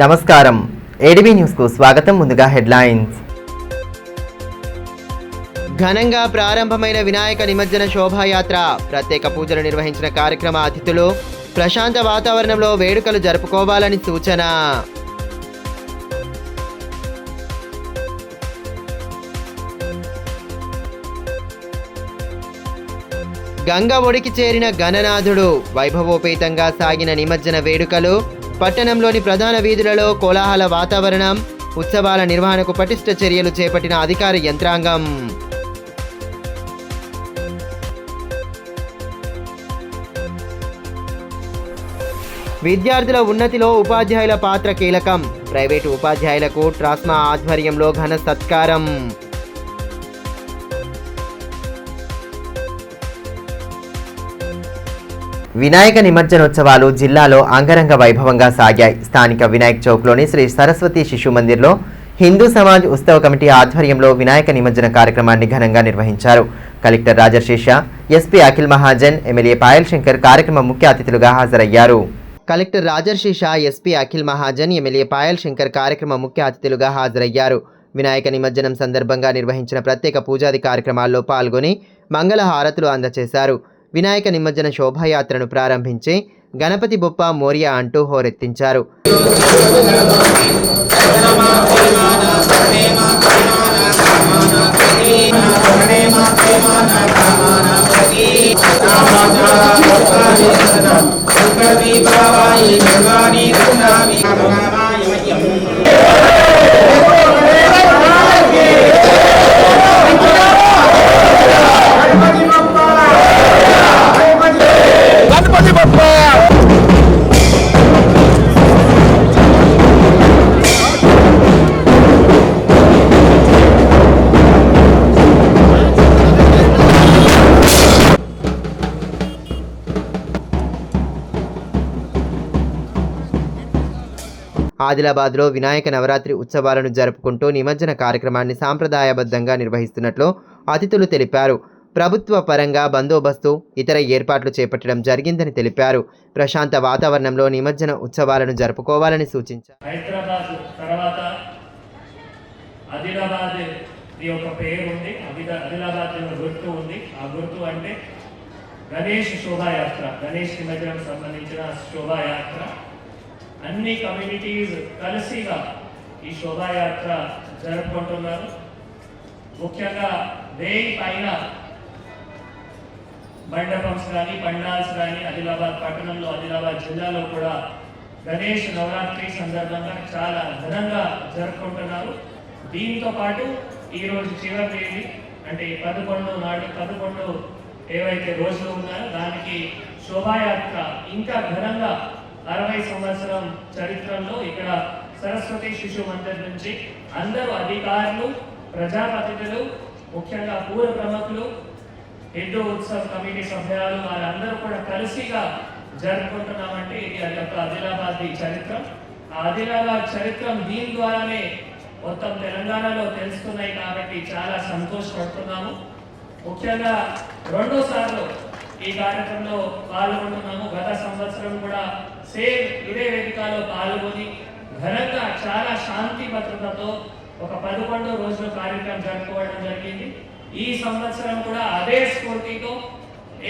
నమస్కారం ADB news కు స్వాగతం. ముందుగా హెడ్లైన్స్. ఘనంగా ప్రారంభమైన వినాయక నిమజ్జన శోభాయాత్ర, ప్రత్యేక పూజలు నిర్వహించిన కార్యక్రమ అతిథులు ప్రశాంత వాతావరణంలో వేడుకలు జరుపుకోవాలని సూచన. గంగ ఒడికి చేరిన గణనాథుడు, వైభవోపేతంగా సాగిన నిమజ్జన వేడుకలు, పట్టణంలోని ప్రధాన వీధులలో కోలాహల వాతావరణం, ఉత్సవాల నిర్వహణకు పటిష్ట చర్యలు చేపట్టిన అధికార యంత్రాంగం. విద్యార్థుల ఉన్నతిలో ఉపాధ్యాయుల పాత్ర కీలకం, ప్రైవేటు ఉపాధ్యాయులకు ట్రాస్మా ఆధ్వర్యంలో ఘన సత్కారం. వినాయక నిమజ్జనోత్సవాలు జిల్లాలో అంగరంగ వైభవంగా సాగాయి. స్థానిక వినాయక్ చౌక్లోని శ్రీ సరస్వతి శిశు మందిర్లో హిందూ సమాజ్ ఉత్సవ కమిటీ ఆధ్వర్యంలో వినాయక నిమజ్జన కార్యక్రమాన్ని ఘనంగా నిర్వహించారు. Collector Rajarshi Shah, SP Akhil Mahajan, MLA Payal Shankar కార్యక్రమ ముఖ్య అతిథులుగా హాజరయ్యారు. Collector Rajarshi Shah, SP Akhil Mahajan, MLA Payal Shankar కార్యక్రమ ముఖ్య అతిథులుగా హాజరయ్యారు. వినాయక నిమజ్జనం సందర్భంగా నిర్వహించిన ప్రత్యేక పూజాది కార్యక్రమాల్లో పాల్గొని మంగళ హారతులు అందజేశారు. వినాయక నిమజ్జన శోభాయాత్రను ప్రారంభించి గణపతి బొప్ప మోరియా అంటూ హోరెత్తించారు. ఆదిలాబాద్లో వినాయక నవరాత్రి ఉత్సవాలను జరుపుకుంటూ నిమజ్జన కార్యక్రమాన్ని సాంప్రదాయబద్ధంగా నిర్వహిస్తున్నట్లు అతిథులు తెలిపారు. ప్రభుత్వ పరంగా బందోబస్తు, ఇతర ఏర్పాట్లు చేపట్టడం జరిగిందని తెలిపారు. ప్రశాంత వాతావరణంలో నిమజ్జన ఉత్సవాలను జరుపుకోవాలని సూచించారు. హైదరాబాద్ తర్వాత ఆదిలాబాద్ ఒక పేరు ఉంది, ఆదిలాబాద్ గుర్తు ఉంది. ఆ గుర్తు అంటే గణేష్ శోభాయాత్ర, గణేష్ నిమజ్జనం సంబంధించిన శోభాయాత్ర. అన్ని కమ్యూనిటీస్ కలిసిగా ఈ శోభాయాత్ర జరుపుకుంటున్నారు. ముఖ్యంగా 1000 పైన మండపమ్స్ కానీ పండాల్స్ కానీ ఆదిలాబాద్ పట్టణంలో, ఆదిలాబాద్ జిల్లాలో కూడా గణేష్ నవరాత్రి సందర్భంగా చాలా ఘనంగా జరుపుకుంటున్నారు. దీంతో పాటు ఈరోజు చివరి తేదీ అంటే 11 నాడు 11 ఏవైతే రోజులు ఉన్నాయో దానికి శోభాయాత్ర ఇంకా ఘనంగా 60 సంవత్సరం చరిత్రలో ఇక్కడ సరస్వతి శిశు మందిర్ నుంచి అందరూ అధికారులు, ప్రజాప్రతినిధులు, ముఖ్యంగా పూర్వ ప్రముఖులు, హిందూ ఉత్సవ కమిటీ సభ్యులు వారందరూ కూడా కలిసిగా జరుపుకుంటున్నామంటే ఇది అది ఒక ఆదిలాబాద్ చరిత్రం. ఆ ఆదిలాబాద్ చరిత్రం దీని ద్వారానే మొత్తం తెలంగాణలో తెలుస్తున్నాయి కాబట్టి చాలా సంతోషపడుతున్నాము. ముఖ్యంగా 2వ సార్లు ఈ కార్యక్రమంలో పాల్గొంటున్నాము. గత సంవత్సరం కూడా సేమ్ ఇదే వేదికలో పాల్గొని ఘనంగా చాలా శాంతి భద్రతతో ఒక 11 రోజుల కార్యక్రమం జరుపుకోవడం జరిగింది. ఈ సంవత్సరం కూడా అదే స్ఫూర్తితో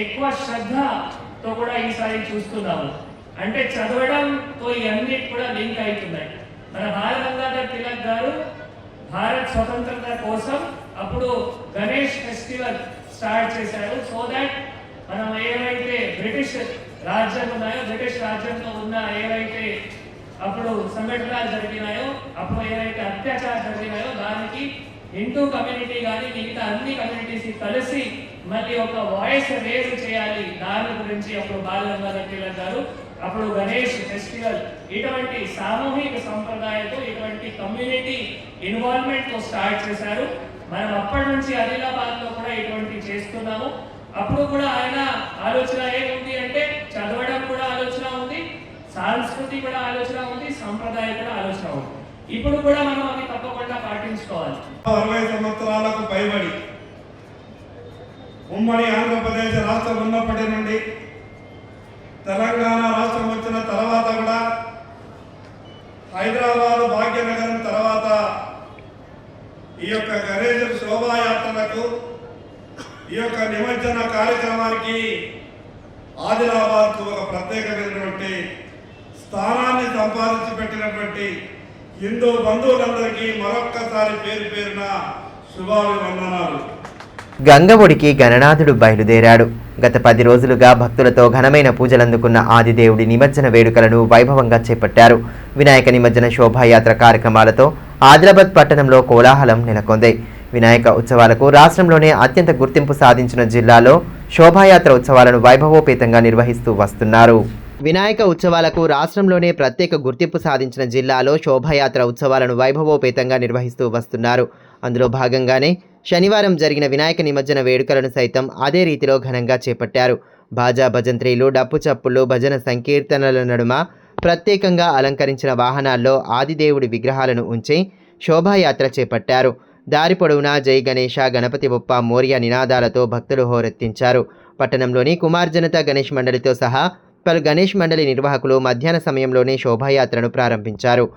ఎక్కువ శ్రద్ధతో కూడా ఈసారి చూస్తున్నాము. అంటే చదవడంతో ఇవన్నీ కూడా లింక్ అవుతున్నాయి. మన బాలగంగాధర్ తిలక్ గారు భారత్ స్వతంత్రత కోసం అప్పుడు గణేష్ ఫెస్టివల్ స్టార్ట్ చేశారు. సో దాట్ మనం ఏవైతే బ్రిటిష్ రాజ్యం ఉన్నాయో, బ్రిటిష్ రాజ్యంలో ఉన్న ఏవైతే అప్పుడు సంఘటనలు జరిగినాయో, అప్పుడు ఏవైతే అత్యాచారాలు జరిగినాయో దానికి హిందూ కమ్యూనిటీ కానీ మిగతా అన్ని కమ్యూనిటీస్ కలిసి మళ్ళీ ఒక వాయిస్ రేజ్ చేయాలి. దాని గురించి అప్పుడు బాలగంగాధర్ తిలక్ గారు అప్పుడు గణేష్ ఫెస్టివల్ ఇటువంటి సామూహిక సంప్రదాయంతో, ఇటువంటి కమ్యూనిటీ ఇన్వాల్వ్మెంట్తో స్టార్ట్ చేశారు. మనం అప్పటి నుంచి ఆదిలాబాద్లో కూడా ఇటువంటి చేస్తున్నాము. అప్పుడు కూడా ఆయన ఆలోచన ఏముంది అంటే చదవడం కూడా ఆలోచన ఉంది, సంస్కృతి కూడా ఆలోచన ఉంది, సంప్రదాయం కూడా ఆలోచన ఉంది. ఇప్పుడు కూడా మనం అవి తప్పకుండా పాటించుకోవాలి. 60 సంవత్సరాలకు పైబడి ఉమ్మడి ఆంధ్రప్రదేశ్ రాష్ట్రం ఉన్నప్పటి నుండి తెలంగాణ రాష్ట్రం వచ్చిన తర్వాత కూడా హైదరాబాద్ భాగ్యనగరం తర్వాత ఈ యొక్క గణేశ శోభాయాత్రలకు ఈ యొక్క నిమజ్జన కార్యక్రమానికి ఆదిలాబాద్కు ఒక ప్రత్యేకమైనటువంటి స్థానాన్ని సంపాదించి పెట్టినటువంటి హిందూ బంధువులందరికీ మరొక్కసారి పేరు పేరున శుభాభివందనాలు. గంగఒడికి గణనాథుడు బయలుదేరాడు. గత 10 రోజులుగా భక్తులతో ఘనమైన పూజలందుకున్న ఆదిదేవుడి నిమజ్జన వేడుకలను వైభవంగా చేపట్టారు. వినాయక నిమజ్జన శోభాయాత్ర కార్యక్రమాలతో ఆదిలాబాద్ పట్టణంలో కోలాహలం నెలకొంది. వినాయక ఉత్సవాలకు రాష్ట్రంలోనే అత్యంత గుర్తింపు సాధించిన జిల్లాలో శోభాయాత్ర ఉత్సవాలను వైభవోపేతంగా నిర్వహిస్తూ వస్తున్నారు. వినాయక ఉత్సవాలకు రాష్ట్రంలోనే ప్రత్యేక గుర్తింపు సాధించిన జిల్లాలో శోభాయాత్ర ఉత్సవాలను వైభవోపేతంగా నిర్వహిస్తూ వస్తున్నారు. అందులో భాగంగానే శనివారం జరిగిన వినాయక నిమజ్జన వేడుకలను సైతం అదే రీతిలో ఘనంగా చేపట్టారు. బాజా భజంత్రీలు, డప్పు చప్పుళ్ళు, భజన సంకీర్తనల నడుమ ప్రత్యేకంగా అలంకరించిన వాహనాల్లో ఆదిదేవుడి విగ్రహాలను ఉంచి శోభాయాత్ర చేపట్టారు. దారి పొడవునా జై గణేశ, గణపతి బొప్ప మోరియా నినాదాలతో భక్తులు హోరెత్తించారు. పట్టణంలోని కుమార్ జనతా గణేష్ మండలితో సహా పలు గణేష్ మండలి నిర్వాహకులు మధ్యాహ్న సమయంలోనే శోభాయాత్రను ప్రారంభించారు.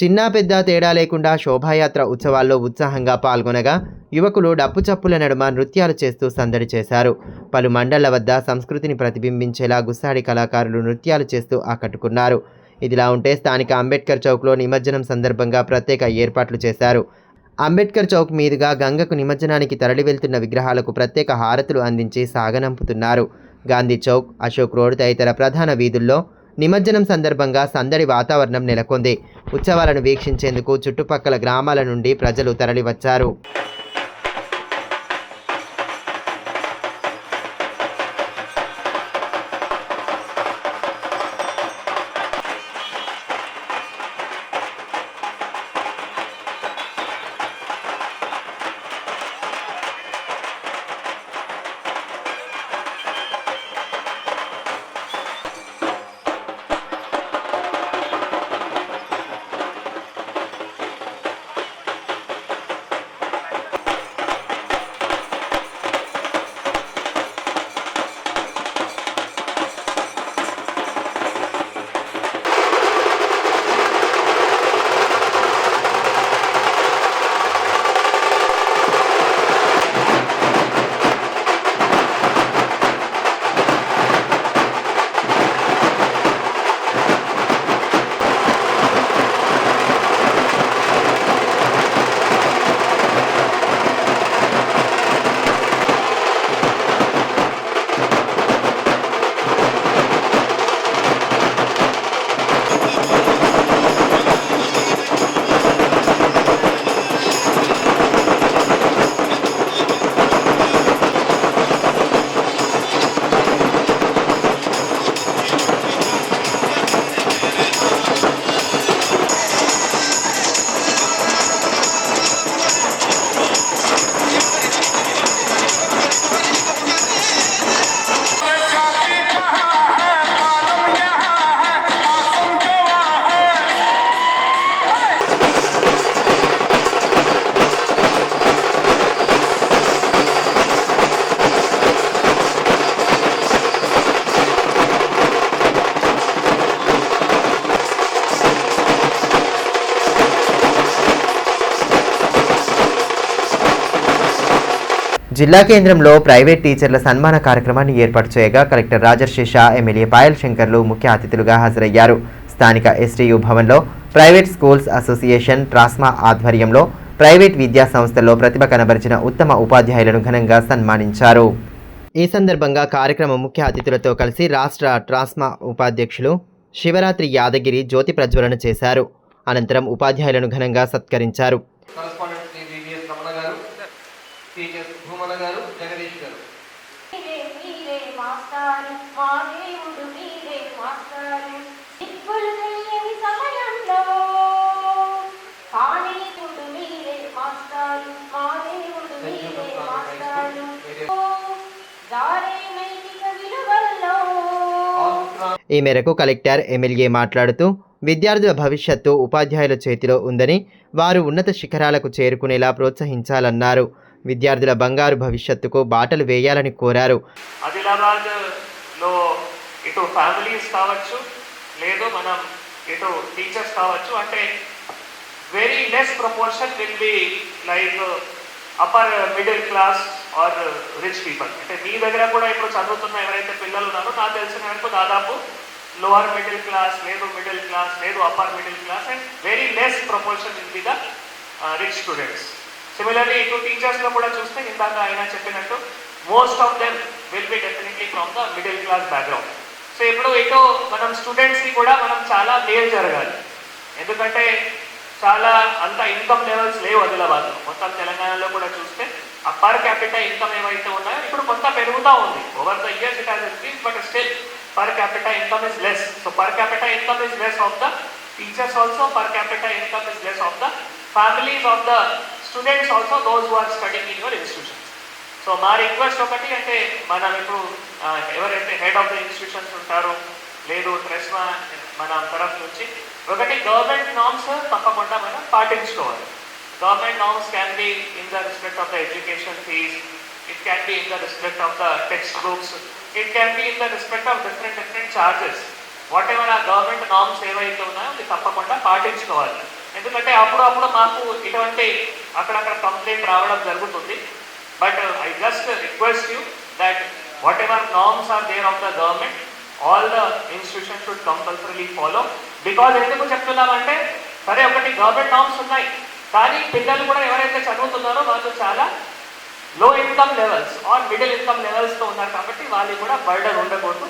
చిన్న పెద్ద తేడా లేకుండా శోభాయాత్ర ఉత్సవాల్లో ఉత్సాహంగా పాల్గొనగా యువకులు డప్పు చప్పుల నడుమ నృత్యాలు చేస్తూ సందడి చేశారు. పలు మండళ్ల వద్ద సంస్కృతిని ప్రతిబింబించేలా గుస్సాడి కళాకారులు నృత్యాలు చేస్తూ ఆకట్టుకున్నారు. ఇదిలా ఉంటే స్థానిక అంబేద్కర్ చౌక్లో నిమజ్జనం సందర్భంగా ప్రత్యేక ఏర్పాట్లు చేశారు. అంబేద్కర్ చౌక్ మీదుగా గంగకు నిమజ్జనానికి తరలి వెళ్తున్న విగ్రహాలకు ప్రత్యేక హారతులు అందించి సాగనంపుతున్నారు. గాంధీ చౌక్, అశోక్ రోడ్ తదితర ప్రధాన వీధుల్లో నిమజ్జనం సందర్భంగా సందడి వాతావరణం నెలకొంది. ఉత్సవాలను వీక్షించేందుకు చుట్టుపక్కల గ్రామాల నుండి ప్రజలు తరలివచ్చారు. జిల్లా కేంద్రంలో ప్రైవేట్ టీచర్ల సన్మాన కార్యక్రమాన్ని ఏర్పాటు చేయగా కలెక్టర్ రాజర్షి షా, ఎమ్మెల్యే పాయల్ శంకర్లు ముఖ్య అతిథులుగా హాజరయ్యారు. స్థానిక ఎస్టీయూ భవన్లో ప్రైవేట్ స్కూల్స్ అసోసియేషన్ ట్రాస్మా ఆధ్వర్యంలో ప్రైవేట్ విద్యా సంస్థల్లో ప్రతిభ కనబరిచిన ఉత్తమ ఉపాధ్యాయులను ఘనంగా సన్మానించారు. ఈ సందర్భంగా కార్యక్రమ ముఖ్య అతిథులతో కలిసి రాష్ట్ర ట్రాస్మా ఉపాధ్యక్షులు శివరాత్రి యాదగిరి జ్యోతి ప్రజ్వలన చేశారు. అనంతరం ఉపాధ్యాయులను ఘనంగా సత్కరించారు. ఈ మేరకు కలెక్టర్ ఎమ్మెల్యే మాట్లాడుతూ విద్యార్థుల భవిష్యత్తు ఉపాధ్యాయుల చేతిలో ఉందని, వారు ఉన్నత శిఖరాలకు చేరుకునేలా ప్రోత్సహించాలన్నారు. విద్యార్థుల బంగారు భవిష్యత్తుకు బాటలు వేయాలని కోరారు. ఆదిలాబాద్లో ఇటు ఫ్యామిలీస్ కావచ్చు, లేదు మనం ఇటు టీచర్స్ కావచ్చు, అంటే very less proportion will be like upper middle class or rich people. అంటే మీ దగ్గర కూడా ఇప్పుడు చదువుతున్న ఎవరైతే పిల్లలు ఉన్నారో నాకు తెలిసిన వరకు దాదాపు లోవర్ మిడిల్ క్లాస్, లేదు మిడిల్ క్లాస్, లేదు upper middle class, and very less proportion will be the rich students. Similarly ఇటు టీచర్స్లో కూడా చూస్తే ఇందాక ఆయన చెప్పినట్టు most of them will be definitely from the middle class background. So ఇప్పుడు ఇటు మనం స్టూడెంట్స్కి కూడా మనం చాలా మేలు జరగాలి. ఎందుకంటే చాలా అంత ఇన్కమ్ లెవెల్స్ లేవు ఆదిలాబాద్లో. మొత్తం తెలంగాణలో కూడా చూస్తే ఆ పర్ క్యాపిటల్ ఇన్కమ్ ఏవైతే ఉన్నాయో ఇప్పుడు కొంత పెరుగుతూ ఉంది. Over the years it has increase, but still per capita income is less. So per capita income is less of the teachers also, per capita income is less of the families of the students also, those who are studying in your institution. So మా request ఒకటి, అంటే మనం ఇప్పుడు ఎవరైతే head of the institutions ఉంటారో, లేదు ట్రెస్మా మన తరఫు నుంచి ఒకటి గవర్నమెంట్ నామ్స్ తప్పకుండా మనం పాటించుకోవాలి. Government norms can be in the respect of the education fees, it can be in the respect of the text books, it can be in the respect of different charges. Whatever our government norms ఏవైతే ఉన్నాయో అది తప్పకుండా పాటించుకోవాలి. ఎందుకంటే అప్పుడు మాకు ఇటువంటి అక్కడక్కడ complaint రావడం జరుగుతుంది. But I just request you that whatever norms are there of the government, all the institution should compulsorily follow. Because ఎందుకు చెప్తున్నామంటే, సరే ఒకటి గవర్నమెంట్ నార్మ్స్ ఉన్నాయి, కానీ పిల్లలు కూడా ఎవరైతే చదువుతున్నారో వాళ్ళు చాలా low income levels or middle income లెవెల్స్తో ఉన్నారు కాబట్టి వాళ్ళు కూడా బర్డన్ ఉండకూడదు.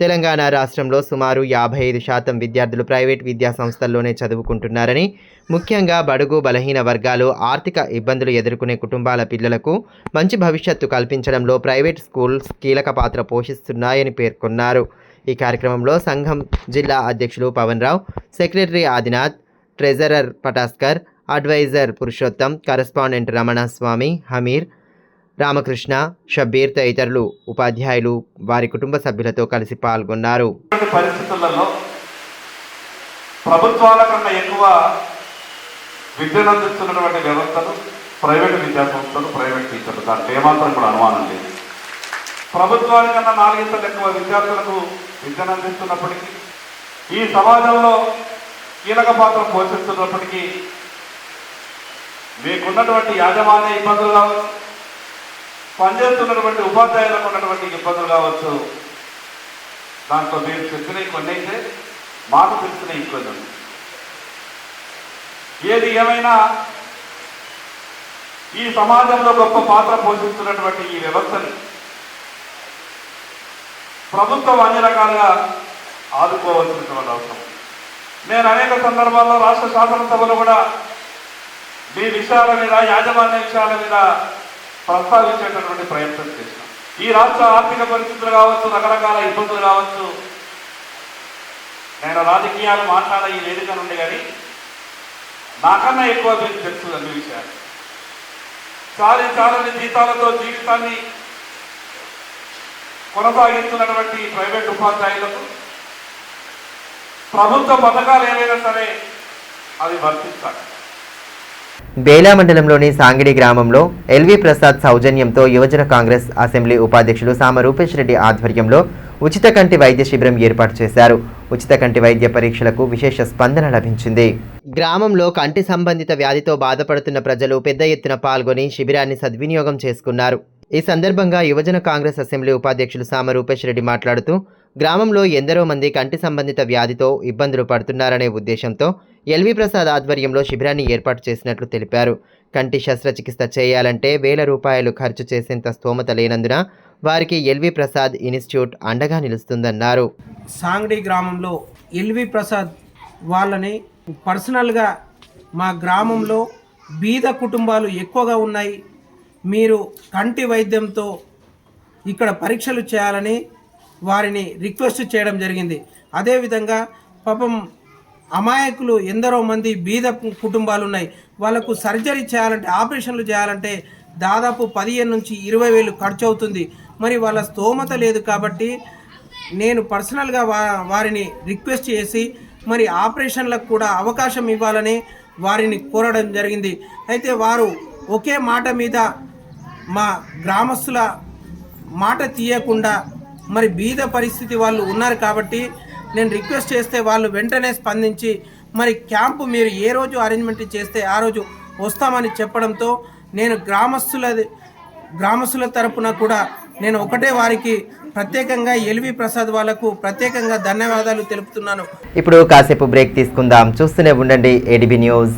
తెలంగాణ రాష్ట్రంలో సుమారు 55% విద్యార్థులు ప్రైవేట్ విద్యా సంస్థల్లోనే చదువుకుంటున్నారని, ముఖ్యంగా బడుగు బలహీన వర్గాలు ఆర్థిక ఇబ్బందులు ఎదుర్కొనే కుటుంబాల పిల్లలకు మంచి భవిష్యత్తు కల్పించడంలో ప్రైవేట్ స్కూల్స్ కీలక పాత్ర పోషిస్తున్నాయని పేర్కొన్నారు. ఈ కార్యక్రమంలో సంఘం జిల్లా అధ్యక్షులు Pavan Rao, secretary Adinath, treasurer Pataskar, adviser Purushottam, correspondent Ramanaswamy, Hamir, Ramakrishna, Shabbir తదితరులు ఉపాధ్యాయులు వారి కుటుంబ సభ్యులతో కలిసి పాల్గొన్నారు. పరిస్థితులలో ప్రభుత్వాల కన్నా ఎక్కువ విద్యను అందిస్తున్నటువంటి వ్యవస్థలు ప్రైవేటు విద్యా సంస్థలు, ప్రైవేట్ టీచర్లు, దాంట్లో ఏమాత్రం కూడా అనుమానం లేదు. ప్రభుత్వానికన్నా 4 ఇంతలు ఎక్కువ విద్యార్థులకు విద్యను అందిస్తున్నప్పటికీ, ఈ సమాజంలో కీలక పాత్ర పోషిస్తున్నప్పటికీ మీకున్నటువంటి యాజమాన్య ఇబ్బందులు కావచ్చు, పనిచేస్తున్నటువంటి ఉపాధ్యాయులకు ఉన్నటువంటి ఇబ్బందులు కావచ్చు, దాంట్లో మీరు చెప్పినవి కొన్ని అయితే మాకు తెలిసినవి ఇంకొన్ని. ఏది ఏమైనా ఈ సమాజంలో గొప్ప పాత్ర పోషిస్తున్నటువంటి ఈ వ్యవస్థని ప్రభుత్వం అన్ని రకాలుగా ఆదుకోవాల్సినటువంటి అవసరం. నేను అనేక సందర్భాల్లో రాష్ట్ర శాసనసభలో కూడా మీ విషయాల మీద, యాజమాన్య విషయాల మీద ప్రస్తావించేటటువంటి ప్రయత్నం చేసినాం. ఈ రాష్ట్ర ఆర్థిక పరిస్థితులు కావచ్చు, రకరకాల ఇబ్బందులు కావచ్చు, నేను రాజకీయాలు మాట్లాడే ఈ వేదిక నుండి కానీ నాకన్నా ఎక్కువ మీకు తెలుసు అన్ని విషయాలు. చాలని జీతాలతో జీవితాన్ని కొనసాగిస్తున్నటువంటి ప్రైవేట్ ఉపాధ్యాయులకు ప్రభుత్వ పథకాలు ఏవైనా సరే అవి వర్తిస్తాయి. బేలా మండలంలోని సాంగిడి గ్రామంలో ఎల్వి ప్రసాద్ సౌజన్యంతో యువజన కాంగ్రెస్ అసెంబ్లీ ఉపాధ్యక్షులు సామ రూపేష్ రెడ్డి ఆధ్వర్యంలో ఉచిత కంటి వైద్య శిబిరం ఏర్పాటు చేశారు. ఉచిత కంటి వైద్య పరీక్షలకు విశేష స్పందన లభించింది. గ్రామంలో కంటి సంబంధిత వ్యాధితో బాధపడుతున్న ప్రజలు పెద్ద ఎత్తున పాల్గొని శిబిరాన్ని సద్వినియోగం చేసుకున్నారు. ఈ సందర్భంగా యువజన కాంగ్రెస్ అసెంబ్లీ ఉపాధ్యక్షులు సామ రూపేష్ రెడ్డి మాట్లాడుతూ, గ్రామంలో ఎందరో మంది కంటి సంబంధిత వ్యాధితో ఇబ్బందులు పడుతున్నారనే ఉద్దేశంతో ఎల్వి ప్రసాద్ ఆధ్వర్యంలో శిబిరాన్ని ఏర్పాటు చేసినట్లు తెలిపారు. కంటి శస్త్రచికిత్స చేయాలంటే వేల రూపాయలు ఖర్చు చేసేంత స్తోమత లేనందున వారికి ఎల్వి ప్రసాద్ ఇన్స్టిట్యూట్ అండగా నిలుస్తుందన్నారు. సాంగ్డి గ్రామంలో ఎల్వి ప్రసాద్ వాళ్ళని పర్సనల్గా మా గ్రామంలో బీద కుటుంబాలు ఎక్కువగా ఉన్నాయి, మీరు కంటి వైద్యంతో ఇక్కడ పరీక్షలు చేయాలని వారిని రిక్వెస్ట్ చేయడం జరిగింది. అదేవిధంగా పాపం అమాయకులు ఎందరో మంది బీద కుటుంబాలు ఉన్నాయి, వాళ్ళకు సర్జరీ చేయాలంటే ఆపరేషన్లు చేయాలంటే దాదాపు 15 నుంచి 20 వేలు ఖర్చు అవుతుంది. మరి వాళ్ళ స్తోమత లేదు కాబట్టి నేను పర్సనల్గా వారిని రిక్వెస్ట్ చేసి మరి ఆపరేషన్లకు కూడా అవకాశం ఇవ్వాలని వారిని కోరడం జరిగింది. అయితే వారు ఒకే మాట మీద మా గ్రామస్తుల మాట తీయకుండా మరి బీద పరిస్థితి వాళ్ళు ఉన్నారు కాబట్టి నేను రిక్వెస్ట్ చేస్తే వాళ్ళు వెంటనే స్పందించి మరి క్యాంపు మీరు ఏ రోజు అరేంజ్మెంట్ చేస్తే ఆ రోజు వస్తామని చెప్పడంతో నేను గ్రామస్తుల తరపున కూడా నేను ఒకటే వారికి ప్రత్యేకంగా ఎల్వి ప్రసాద్ వాళ్లకు ప్రత్యేకంగా ధన్యవాదాలు తెలుపుతున్నాను. ఇప్పుడు కాసేపు బ్రేక్ తీసుకుందాం. చూస్తూనే ఉండండి ADB news.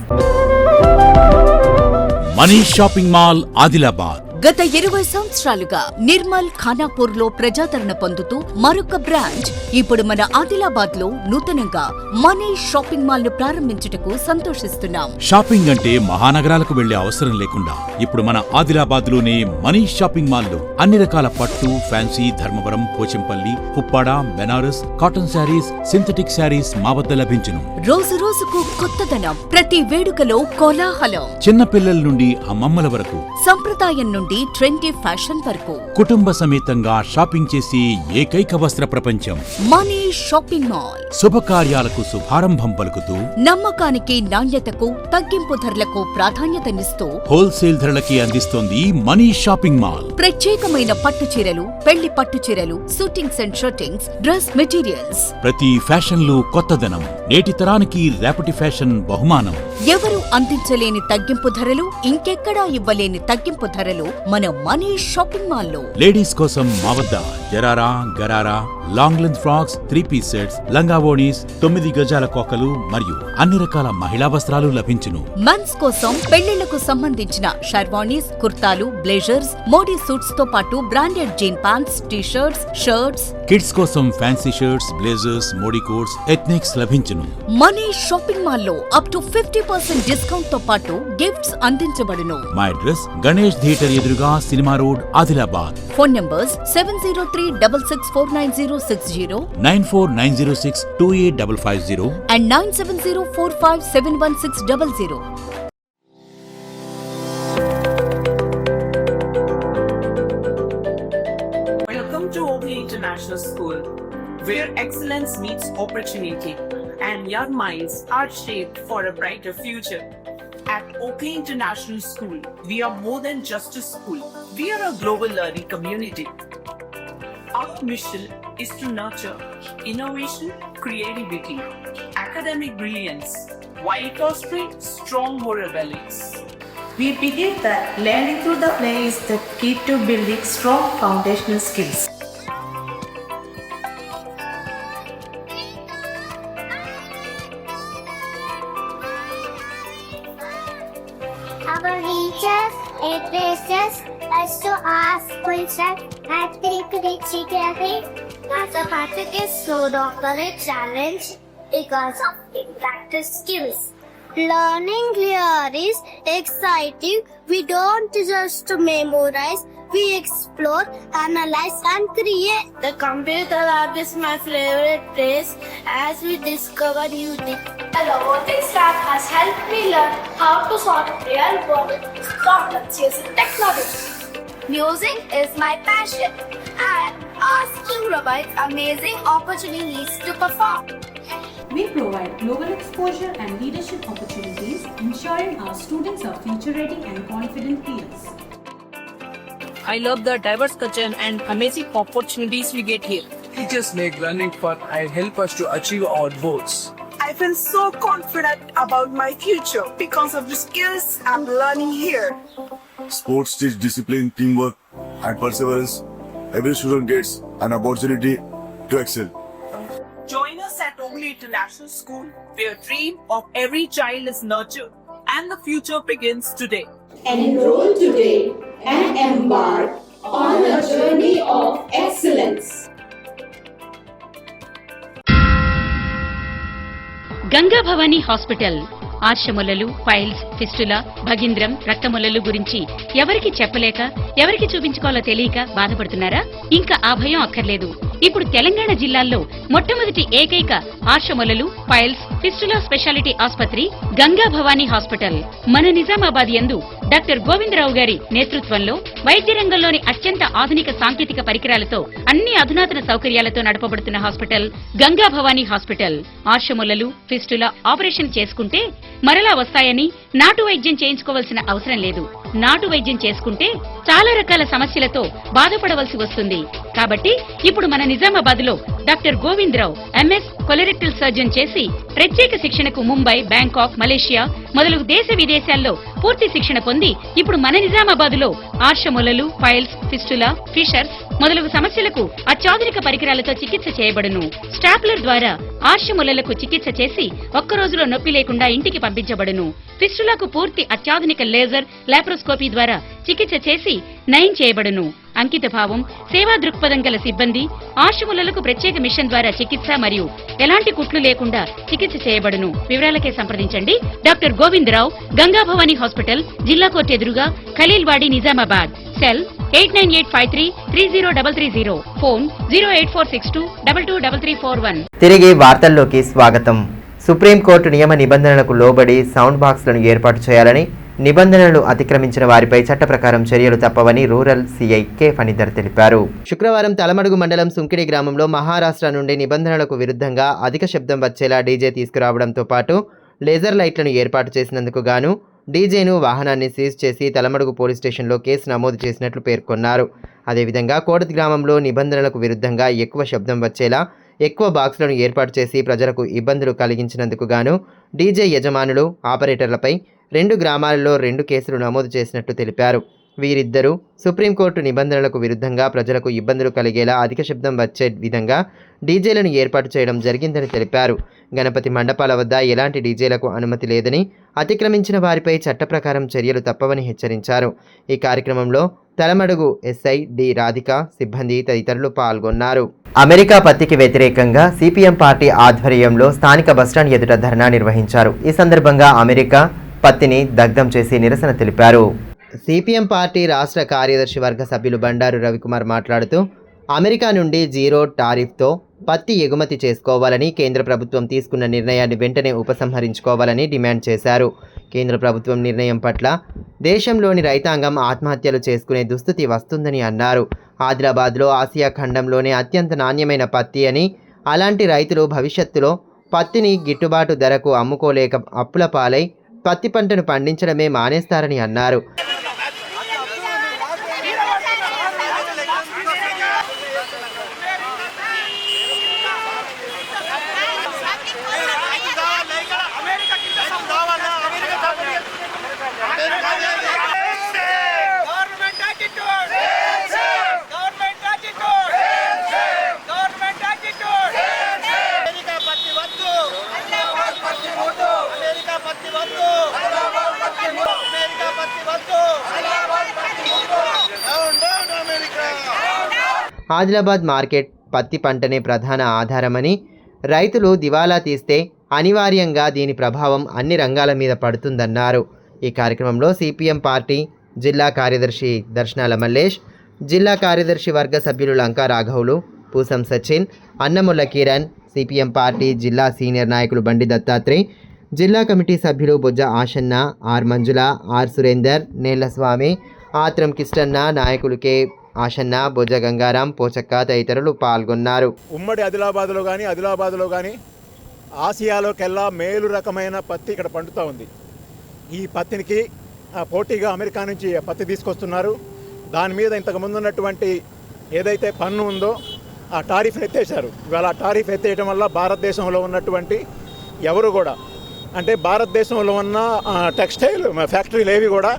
Manish shopping mall Adilabad గత 20 సంవత్సరాలుగా నిర్మల్ ఖానాపూర్ లో ప్రజాదరణ పొందుతూ మరొక బ్రాంచ్ ఇప్పుడు మన ఆదిలాబాద్ లో నూతనంగా మనీష్ షాపింగ్ మాల్ ను ప్రారంభించుటకు సంతోషిస్తున్నాం. షాపింగ్ అంటే మహానగరాలకు వెళ్లే అవసరం లేకుండా ఇప్పుడు మన ఆదిలాబాద్ లోనే మనీష్ షాపింగ్ మాల్ లో అన్ని రకాల పట్టు, fancy, Dharmavaram, Pochampally, Uppada, Banaras, cotton saris, synthetic saris మా వద్ద లభించును. రోజు రోజుకు కొత్తదనం, ప్రతి వేడుకలో కోలాహలం. చిన్న పిల్లల నుండి అమ్మమ్మల వరకు, సంప్రదాయం నుండి ట్రెండీ ఫ్యాషన్ వరకు కుటుంబ సమేతంగా షాపింగ్ చేసి ఏకైక వస్త్ర ప్రపంచం మనీష్ షాపింగ్ మాల్. శుభకార్యాలకు శుభారంభం పలుకుతూ, నమ్మకానికి, నాణ్యతకు, తగ్గింపు ధరలకు ప్రాధాన్యతనిస్తూ హోల్సేల్ ధరలకి అందిస్తోంది మనీష్ షాపింగ్ మాల్. ప్రత్యేకమైన పట్టు చీరలు, పెళ్లి పట్టు చీరలు, shootings and shirtings, dress materials. ప్రతి ఫ్యాషన్ లో కొత్తదనం, నేటి తరానికి రేపటి ఫ్యాషన్ బహుమానం. ఎవరు అందించలేని తగ్గింపు ధరలు, ఇంకెక్కడా ఇవ్వలేని తగ్గింపు ధరలు మన మనీష్ షాపింగ్ మాల్ లో. లేడీస్ కోసం మా వద్ద sharara, gharara, long length frocks, 3-piece sets, లంగావోణీస్, 9 గజాల కోకలు మరియు అన్ని రకాల మహిళా వస్త్రాలు లభించును. మెన్స్ కోసం పెళ్లిళ్లకు సంబంధించిన షర్వాణీస్, కుర్తాలు, బ్లేజర్స్, మోడీ సూట్స్ తో పాటు branded jean pants, t-shirts, shirts. Kids కోసం fancy shirts, blazers, Modi coats, ethnics లభించును. మనీష్ షాపింగ్ మాల్ లో అప్ టు 50% డిస్కౌంట్ తో పాటు గిఫ్ట్స్ అందించబడును. మా అడ్రస్ గణేష్ థియేటర్ ఎదురుగా, cinema road, Adilabad. Phone numbers 70366496060 9490628550 and 9704571600. Welcome to Oakley International School, where excellence meets opportunity and young minds are shaped for a brighter future. At Oakley International School, we are more than just a school. We are a global learning community. Our mission is to nurture innovation, creativity, academic brilliance, while fostering strong moral values. We believe that learning through the play is the key to building strong foundational skills. Our teachers encourage us to ask questions and think critically. Mathematics is so a challenge because of practice skills. Learning here is exciting. We don't just memorize, we explore, analyze and create. The computer lab is my favorite place as we discover new things. The robotics lab has helped me learn how to solve real world problems using technology. Music is my passion and our school provides amazing opportunities to perform. We provide global exposure and leadership opportunities, ensuring our students are future-ready and confident peers. I love the diverse culture and amazing opportunities we get here. Teachers make learning fun and help us to achieve our goals. I feel so confident about my future because of the skills I'm learning here. Sports teach discipline, teamwork, and perseverance. Every student gets an opportunity to excel. Join us at Oakley International School, where dream of every child is nurtured and the future begins today. Enroll today and embark on a journey of excellence. Ganga Bhavani hospital ఆర్షములలు, piles, fistula, భగింద్రం, రక్తములలు గురించి ఎవరికి చెప్పలేక ఎవరికి చూపించుకోవాలో తెలియక బాధపడుతున్నారా? ఇంకా ఆ భయం అక్కర్లేదు. ఇప్పుడు తెలంగాణ జిల్లాల్లో మొట్టమొదటి ఏకైక ఆర్షములలు, పైల్స్, ఫిస్టులా స్పెషాలిటీ ఆసుపత్రి గంగా భవానీ హాస్పిటల్ మన నిజామాబాద్ యందు డాక్టర్ గోవిందరావు గారి నేతృత్వంలో వైద్య రంగంలోని అత్యంత ఆధునిక సాంకేతిక పరికరాలతో అన్ని అధునాతన సౌకర్యాలతో నడపబడుతున్న హాస్పిటల్ గంగా భవానీ హాస్పిటల్. ఆర్షములలు, ఫిస్టులా ఆపరేషన్ చేసుకుంటే మరలా వస్తాయని నాటు వైద్యం చేయించుకోవాల్సిన అవసరం లేదు. నాటు వైద్యం చేసుకుంటే చాలా రకాల సమస్యలతో బాధపడవలసి వస్తుంది. కాబట్టి ఇప్పుడు మన నిజామాబాద్ లో doctor Govindarao MS colorectal surgeon చేసి ప్రత్యేక శిక్షణకు ముంబై, బ్యాంకాక్, మలేషియా మొదలగు దేశ విదేశాల్లో పూర్తి శిక్షణ పొంది ఇప్పుడు మన నిజామాబాద్ లో ఆర్షములలు, పైల్స్, ఫిస్టులా, ఫిషర్స్ మొదలగు సమస్యలకు అత్యాధునిక పరికరాలతో చికిత్స చేయబడును. స్టాప్లర్ ద్వారా ఆర్షములలకు చికిత్స చేసి ఒక్క రోజులో నొప్పి లేకుండా ఇంటికి పంపించబడును. ఫిస్టులకు పూర్తి అత్యాధునిక లేజర్, లాప్రోస్కోపీ ద్వారా చికిత్స చేసి నయం చేయబడును. అంకిత భావం, సేవా దృక్పథం గల సిబ్బంది, ఆర్షములలకు ప్రత్యేక మిషన్ ద్వారా చికిత్స మరియు ఎలాంటి కుట్లు లేకుండా చికిత్స చేయబడును. వివరాలకే సంప్రదించండి డాక్టర్ గోవిందరావు, గంగా భవానీ హాస్పిటల్, జిల్లా కోర్టు ఎదురుగా, ఖలీల్వాడి, నిజామాబాద్. సెల్ 8985330330. ఫోన్ 08462223341. తిరిగి వార్తల్లోకి స్వాగతం. సుప్రీంకోర్టు నియమ నిబంధనలకు లోబడి సౌండ్ బాక్స్లను ఏర్పాటు చేయాలని, నిబంధనలు అతిక్రమించిన వారిపై చట్ట ప్రకారం చర్యలు తప్పవని రూరల్ సీఐ కె ఫణీధర్ తెలిపారు. శుక్రవారం తలమడుగు మండలం సుంకిడి గ్రామంలో మహారాష్ట్ర నుండి నిబంధనలకు విరుద్ధంగా అధిక శబ్దం వచ్చేలా డీజే తీసుకురావడంతో పాటు లేజర్ లైట్లను ఏర్పాటు చేసినందుకు గాను డీజేను వాహనాన్ని సీజ్ చేసి తలమడుగు పోలీస్ స్టేషన్లో కేసు నమోదు చేసినట్లు పేర్కొన్నారు. అదేవిధంగా కోడతి గ్రామంలో నిబంధనలకు విరుద్ధంగా ఎక్కువ శబ్దం వచ్చేలా ఎక్కువ బాక్సులను ఏర్పాటు చేసి ప్రజలకు ఇబ్బందులు కలిగించినందుకు గాను డీజే యజమానులు, ఆపరేటర్లపై 2 గ్రామాలలో 2 కేసులు నమోదు చేసినట్టు తెలిపారు. వీరిద్దరూ సుప్రీంకోర్టు నిబంధనలకు విరుద్ధంగా ప్రజలకు ఇబ్బందులు కలిగేలా అధిక శబ్దం వచ్చే విధంగా డీజేలను ఏర్పాటు చేయడం జరిగిందని తెలిపారు. గణపతి మండపాల వద్ద ఎలాంటి డీజేలకు అనుమతి లేదని, అతిక్రమించిన వారిపై చట్ట ప్రకారం చర్యలు తప్పవని హెచ్చరించారు. ఈ కార్యక్రమంలో తలమడుగు ఎస్ఐ డి రాధిక, సిబ్బంది తదితరులు పాల్గొన్నారు. అమెరికా పత్తికి వ్యతిరేకంగా సిపిఎం పార్టీ ఆధ్వర్యంలో స్థానిక బస్టాండ్ ఎదుట ధర్నా నిర్వహించారు. ఈ సందర్భంగా అమెరికా పత్తిని దగ్ధం చేసి నిరసన తెలిపారు. సిపిఎం పార్టీ రాష్ట్ర కార్యదర్శి వర్గ సభ్యులు బండారు రవికుమార్ మాట్లాడుతూ, అమెరికా నుండి జీరో టారిఫ్తో పత్తి ఎగుమతి చేసుకోవాలని కేంద్ర ప్రభుత్వం తీసుకున్న నిర్ణయాన్ని వెంటనే ఉపసంహరించుకోవాలని డిమాండ్ చేశారు. కేంద్ర ప్రభుత్వం నిర్ణయం పట్ల దేశంలోని రైతాంగం ఆత్మహత్యలు చేసుకునే దుస్థితి వస్తుందని అన్నారు. ఆదిలాబాద్లో ఆసియా ఖండంలోనే అత్యంత నాణ్యమైన పత్తి అని, అలాంటి రైతులు భవిష్యత్తులో పత్తిని గిట్టుబాటు ధరకు అమ్ముకోలేక అప్పుల పాలై పత్తి పంటను పండించడమే మానేస్తారని అన్నారు. ఆదిలాబాద్ మార్కెట్ పత్తి పంటనే ప్రధాన ఆధారమని, రైతులు దివాలా తీస్తే అనివార్యంగా దీని ప్రభావం అన్ని రంగాల మీద పడుతుందన్నారు. ఈ కార్యక్రమంలో సిపిఎం పార్టీ జిల్లా కార్యదర్శి దర్శనాల మల్లేష్, జిల్లా కార్యదర్శి వర్గ సభ్యులు లంకా రాఘవులు, పూసం సచిన్, అన్నముల కిరణ్, సిపిఎం పార్టీ జిల్లా సీనియర్ నాయకులు బండి దత్తాత్రేయ్, జిల్లా కమిటీ సభ్యులు బొజ్జ ఆషన్న, ఆర్ మంజుల, ఆర్ సురేందర్, నేళ్లస్వామి, ఆత్రం కిష్టన్న, నాయకులు కె ఆషన్న, బొజ్జ గంగారాం, పోచక్క తదితరులు పాల్గొన్నారు. ఉమ్మడి ఆదిలాబాద్లో కానీ ఆసియాలోకెల్లా మేలు రకమైన పత్తి ఇక్కడ పండుతూ ఉంది. ఈ పత్తికి పోటీగా అమెరికా నుంచి పత్తి తీసుకొస్తున్నారు. దాని మీద ఇంతకుముందు ఉన్నటువంటి ఏదైతే పన్ను ఉందో ఆ టారిఫ్ ఎత్తేశారు. ఇవాళ ఆ టారిఫ్ ఎత్తేయడం వల్ల భారతదేశంలో ఉన్నటువంటి ఎవరు కూడా, అంటే భారతదేశంలో ఉన్న టెక్స్టైల్ ఫ్యాక్టరీలు ఏవి కూడా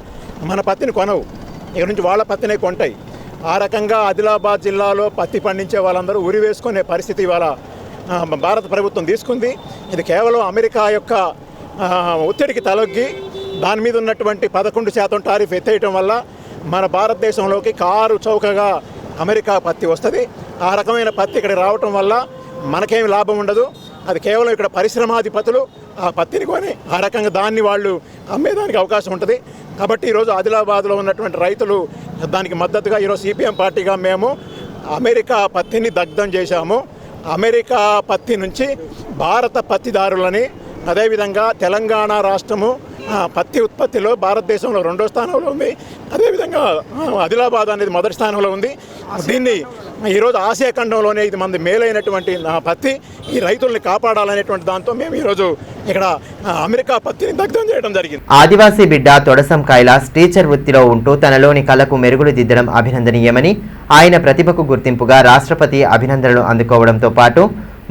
మన పత్తిని కొనవు, ఇక్కడ నుంచి వాళ్ళ పత్తినే కొంటాయి. ఆ రకంగా ఆదిలాబాద్ జిల్లాలో పత్తి పండించే వాళ్ళందరూ ఉరి వేసుకునే పరిస్థితి ఇవాళ భారత ప్రభుత్వం తీసుకుంది. ఇది కేవలం అమెరికా యొక్క ఒత్తిడికి తలొగ్గి దాని మీద ఉన్నటువంటి 11% టారిఫ్ ఎత్తేయటం వల్ల మన భారతదేశంలోకి కారు చౌకగా అమెరికా పత్తి వస్తుంది. ఆ రకమైన పత్తి ఇక్కడ రావటం వల్ల మనకేమి లాభం ఉండదు. అది కేవలం ఇక్కడ పరిశ్రమాధిపతులు ఆ పత్తిని కొని ఆ రకంగా దాన్ని వాళ్ళు అమ్మేదానికి అవకాశం ఉంటుంది. కాబట్టి ఈరోజు ఆదిలాబాద్లో ఉన్నటువంటి రైతులు దానికి మద్దతుగా ఈరోజు సిపిఎం పార్టీగా మేము అమెరికా పత్తిని దగ్ధం చేశాము. అమెరికా పత్తి నుంచి భారత పత్తిదారులని, అదేవిధంగా తెలంగాణ రాష్ట్రము పత్తి ఉత్పత్తిలో భారతదేశంలో 2వ స్థానంలో ఉంది. అదేవిధంగా ఆదిలాబాద్ అనేది మొదటి స్థానంలో ఉంది. దీన్ని ఈరోజు ఆసియా ఖండంలోనే ఇది మంది మేలైనటువంటి పత్తి, ఈ రైతుల్ని కాపాడాలనేటువంటి దాంతో మేము ఈరోజు ఇక్కడ అమెరికా పత్తిని దగ్ధం చేయడం జరిగింది. ఆదివాసీ బిడ్డ తొడసం కైలాస్ టీచర్ వృత్తిలో ఉంటూ తనలోని కళకు మెరుగులు దిద్దడం అభినందనీయమని, ఆయన ప్రతిభకు గుర్తింపుగా రాష్ట్రపతి అభినందనలు అందుకోవడంతో పాటు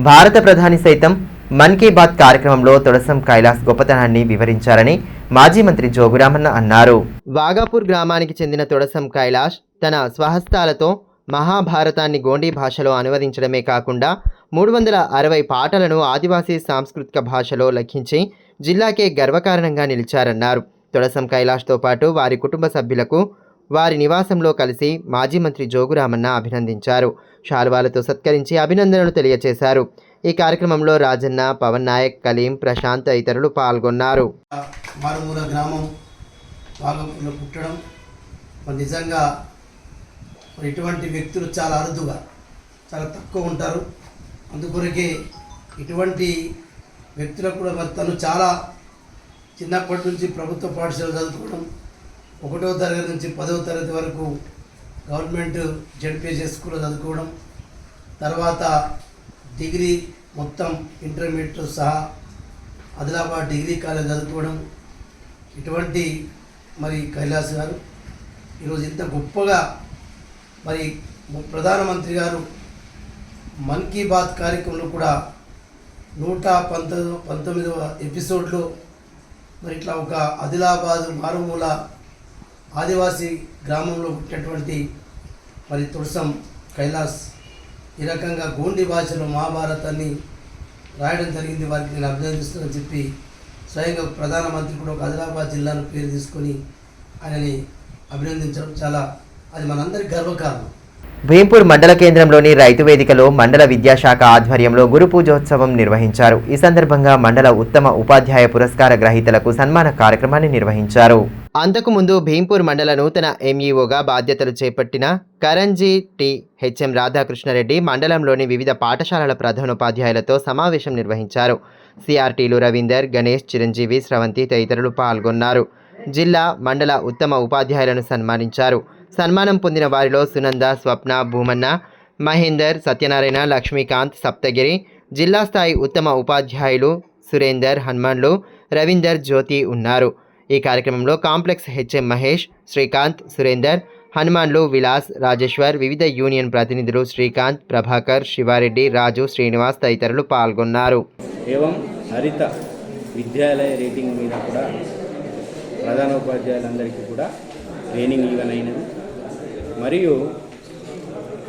భారత ప్రధాని సైతం మన్ కీ బాత్ కార్యక్రమంలో తొడసం కైలాస్ గొప్పతనాన్ని వివరించారని మాజీ మంత్రి జోగురామన్న అన్నారు. వాగాపూర్ గ్రామానికి చెందిన తొడసం కైలాష్ తన స్వహస్తాలతో మహాభారతాన్ని గోండీ భాషలో అనువదించడమే కాకుండా 360 పాటలను ఆదివాసీ సాంస్కృతిక భాషలో లిఖించి జిల్లాకే గర్వకారణంగా నిలిచారన్నారు. తొడసం కైలాష్తో పాటు వారి కుటుంబ సభ్యులకు వారి నివాసంలో కలిసి మాజీ మంత్రి జోగురామన్న అభినందించారు. శాలువాలతో సత్కరించి అభినందనలు తెలియజేశారు. ఈ కార్యక్రమంలో రాజన్న, పవన్ నాయక్, కలీం, ప్రశాంత్ తదితరులు పాల్గొన్నారు. మారుమూల గ్రామం వాగాపూర్లో పుట్టడం నిజంగా ఇటువంటి వ్యక్తులు చాలా అరుదుగా, చాలా తక్కువ ఉంటారు. అందుకొరకే ఇటువంటి వ్యక్తులకు కూడా తను చాలా చిన్నప్పటి నుంచి ప్రభుత్వ పాఠశాల చదువుకోవడం, 1వ తరగతి నుంచి 10వ తరగతి వరకు గవర్నమెంట్ జెడ్పీఎస్ స్కూల్లో చదువుకోవడం, తర్వాత డిగ్రీ మొత్తం ఇంటర్మీడియట్ సహా ఆదిలాబాద్ డిగ్రీ కాలేజ్ చదువుకోవడం. ఇటువంటి మరి కైలాస్ గారు ఈరోజు ఇంత గొప్పగా మరి ప్రధానమంత్రి గారు మన్ కీ బాత్ కార్యక్రమంలో కూడా 119వ ఎపిసోడ్లో మరి ఇట్లా ఒక ఆదిలాబాద్ మారుమూల ఆదివాసీ గ్రామంలో పుట్టినటువంటి మరి తొడసం కైలాస్ ఈ రకంగా గోండి భాషలో మహాభారతాన్ని రాయడం జరిగింది. వారికి నేను అభినందిస్తున్నానని చెప్పి స్వయంగా ప్రధానమంత్రి కూడా ఒక ఆదిలాబాద్ జిల్లాను పేరు తీసుకొని ఆయనని అభినందించడం చాలా అది మనందరికీ గర్వకారణం. భీంపూర్ మండల కేంద్రంలోని రైతు వేదికలో మండల విద్యాశాఖ ఆధ్వర్యంలో గురు పూజోత్సవం నిర్వహించారు. ఈ సందర్భంగా మండల ఉత్తమ ఉపాధ్యాయ పురస్కార గ్రహీతలకు సన్మాన కార్యక్రమాన్ని నిర్వహించారు. అంతకుముందు భీంపూర్ మండల నూతన ఎంఈఓగా బాధ్యతలు చేపట్టిన కరంజీ టి హెచ్ఎం రాధాకృష్ణారెడ్డి మండలంలోని వివిధ పాఠశాలల ప్రధానోపాధ్యాయులతో సమావేశం నిర్వహించారు. సిఆర్టీలు రవీందర్, గణేష్, చిరంజీవి, స్రవంతి తదితరులు పాల్గొన్నారు. జిల్లా, మండల ఉత్తమ ఉపాధ్యాయులను సన్మానించారు. సన్మానం పొందిన వారిలో సునంద, స్వప్న, భూమన్న, మహేందర్, సత్యనారాయణ, లక్ష్మీకాంత్, సప్తగిరి, జిల్లా స్థాయి ఉత్తమ ఉపాధ్యాయులు సురేందర్, హనుమాన్లు, రవీందర్, జ్యోతి ఉన్నారు. ఈ కార్యక్రమంలో కాంప్లెక్స్ హెచ్ఎం మహేష్, శ్రీకాంత్, సురేందర్, హనుమాన్లు, విలాస్, రాజేశ్వర్, వివిధ యూనియన్ ప్రతినిధులు శ్రీకాంత్, ప్రభాకర్, శివారెడ్డి, రాజు, శ్రీనివాస్ తదితరులు పాల్గొన్నారు. హరిత విద్యాలయ రేటింగ్ మీద కూడా ప్రధానోపాధ్యాయులందరికీ కూడా ట్రైనింగ్ ఇవ్వనైనది. మరియు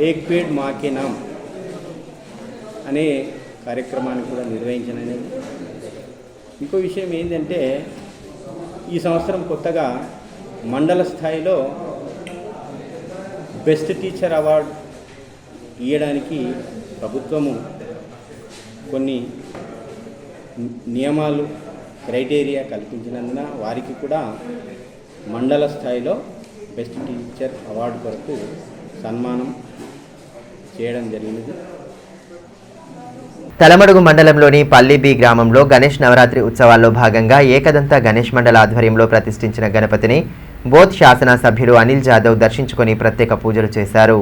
ఏక్ పేడ్ మాకే నామ్ అనే కార్యక్రమాన్ని కూడా నిర్వహించనైనది. ఇంకో విషయం ఏంటంటే ఈ సంవత్సరం కొత్తగా మండల స్థాయిలో బెస్ట్ టీచర్ అవార్డు ఇవ్వడానికి ప్రభుత్వము కొన్ని నియమాలు, క్రైటీరియా కల్పించినందున వారికి కూడా మండల స్థాయిలో బెస్ట్ టీచర్ అవార్డు కొరకు సన్మానం చేయడం జరిగినది. తలమడుగు మండలంలోని పల్లి బి గ్రామంలో గణేష్ నవరాత్రి ఉత్సవాల్లో భాగంగా ఏకదంత గణేష్ మండల ఆధ్వర్యంలో ప్రతిష్ఠించిన గణపతిని బోధ్ శాసన సభ్యులు అనిల్ జాదవ్ దర్శించుకొని ప్రత్యేక పూజలు చేశారు.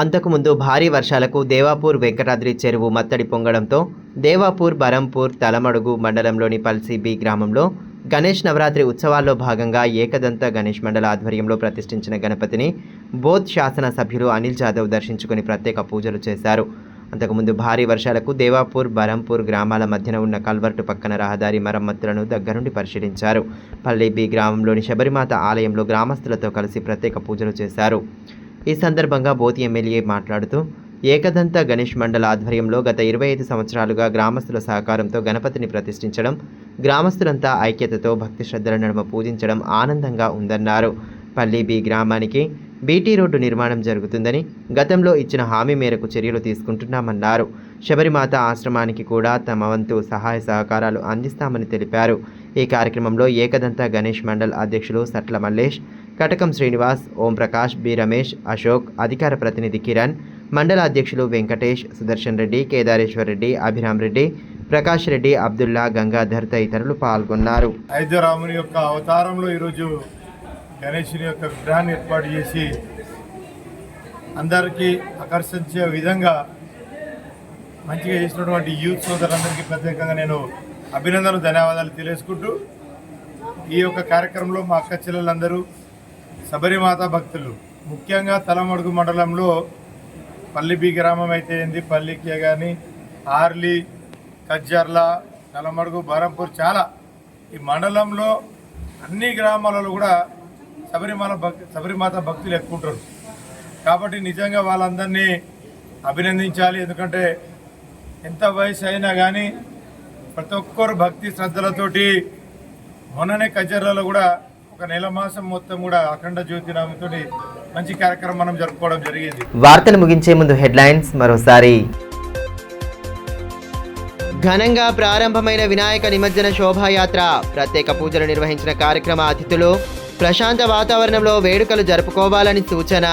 అంతకుముందు భారీ వర్షాలకు దేవాపూర్ వెంకటాద్రి చెరువు మత్తడి పొంగడంతో దేవాపూర్, బరంపూర్, తలమడుగు మండలంలోని పల్సి బి గ్రామంలో గణేష్ నవరాత్రి ఉత్సవాల్లో భాగంగా ఏకదంత గణేష్ మండల ఆధ్వర్యంలో ప్రతిష్ఠించిన గణపతిని బోధ్ శాసన సభ్యులు అనిల్ జాదవ్ దర్శించుకొని ప్రత్యేక పూజలు చేశారు. అంతకుముందు భారీ వర్షాలకు దేవాపూర్, బరంపూర్ గ్రామాల మధ్యన ఉన్న కల్వర్టు పక్కన రహదారి మరమ్మతులను దగ్గరుండి పరిశీలించారు. పల్లి బి గ్రామంలోని శబరిమాత ఆలయంలో గ్రామస్తులతో కలిసి ప్రత్యేక పూజలు చేశారు. ఈ సందర్భంగా బోధి ఎమ్మెల్యే మాట్లాడుతూ ఏకదంత గణేష్ మండల ఆధ్వర్యంలో గత 25 సంవత్సరాలుగా గ్రామస్తుల సహకారంతో గణపతిని ప్రతిష్ఠించడం, గ్రామస్తులంతా ఐక్యతతో భక్తి శ్రద్ధల నడుమ పూజించడం ఆనందంగా ఉందన్నారు. పల్లి బి గ్రామానికి బీటీ రోడ్డు నిర్మాణం జరుగుతుందని, గతంలో ఇచ్చిన హామీ మేరకు చర్యలు తీసుకుంటున్నామన్నారు. శబరిమాత ఆశ్రమానికి కూడా తమ వంతు సహాయ సహకారాలు అందిస్తామని తెలిపారు. ఈ కార్యక్రమంలో ఏకదంత గణేష్ మండల్ అధ్యక్షులు సట్ల మల్లేష్, కటకం శ్రీనివాస్, ఓం ప్రకాష్, బి రమేష్, అశోక్, అధికార ప్రతినిధి కిరణ్, మండల అధ్యక్షులు వెంకటేష్, సుదర్శన్ రెడ్డి, కేదారేశ్వర్ రెడ్డి, అభిరామ్ రెడ్డి, ప్రకాష్ రెడ్డి, అబ్దుల్లా, గంగాధర్ తదితరులు పాల్గొన్నారు. ఐద్యరాముని యొక్క అవతారంలో ఈరోజు గణేశుని యొక్క విగ్రహాన్ని ఏర్పాటు చేసి అందరికీ ఆకర్షించే విధంగా మంచిగా చేసినటువంటి యూత్ సోదరులందరికీ ప్రత్యేకంగా నేను అభినందనలు, ధన్యవాదాలు తెలియజేసుకుంటూ, ఈ యొక్క కార్యక్రమంలో మా అక్క చెల్లెలందరూ శబరిమాత భక్తులు, ముఖ్యంగా తలమడుగు మండలంలో పల్లి బి గ్రామం అయితే ఏంది, పల్లికే కానీ ఆర్లి, కజ్జర్ల, తలమడుగు, బరంపూర్, చాలా ఈ మండలంలో అన్ని గ్రామాలలో కూడా శబరిమాత భక్తులు ఎక్కువ ఉంటారు. కాబట్టి నిజంగా వాళ్ళందరినీ అభినందించాలి. ఎందుకంటే ఎంత వయసు అయినా కానీ ప్రతి ఒక్కరు భక్తి శ్రద్ధలతోటి, మొన్ననే కజ్జర్లలో కూడా ఒక నెల మాసం మొత్తం కూడా అఖండ జ్యోతినామంతో మంచి కార్యక్రమం మనం జరుపుకోవడం జరిగింది. వార్తలు ముగించే ముందు హెడ్లైన్స్ మరోసారి. ఘనంగా ప్రారంభమైన వినాయక నిమజ్జన శోభాయాత్ర, ప్రత్యేక పూజలు నిర్వహించిన కార్యక్రమ అతిథులు ప్రశాంత వాతావరణంలో వేడుకలు జరుపుకోవాలని సూచన.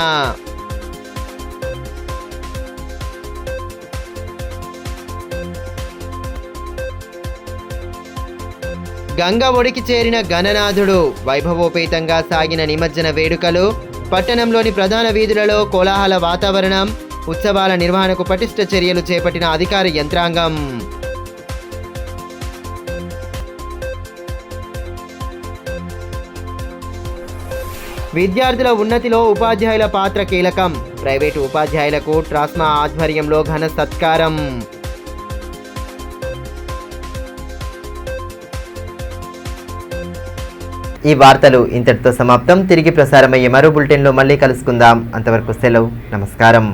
గంగ ఒడికి చేరిన గణనాథుడు, వైభవోపేతంగా సాగిన నిమజ్జన వేడుకలు, పట్టణంలోని ప్రధాన వీధులలో కోలాహల వాతావరణం, ఉత్సవాల నిర్వహణకు పటిష్ట చర్యలు చేపట్టిన అధికార యంత్రాంగం. విద్యార్థుల ఉన్నతిలో ఉపాధ్యాయుల పాత్ర కీలకం, ప్రైవేటు ఉపాధ్యాయులకు ట్రాస్మా ఆధ్వర్యంలో ఘన సత్కారం. ఈ వార్తలు ఇంతటితో సమాప్తం. తిరిగి ప్రసారమయ్యే మరో బులెటిన్లో మళ్ళీ కలుసుకుందాం. అంతవరకు సెలవు, నమస్కారం.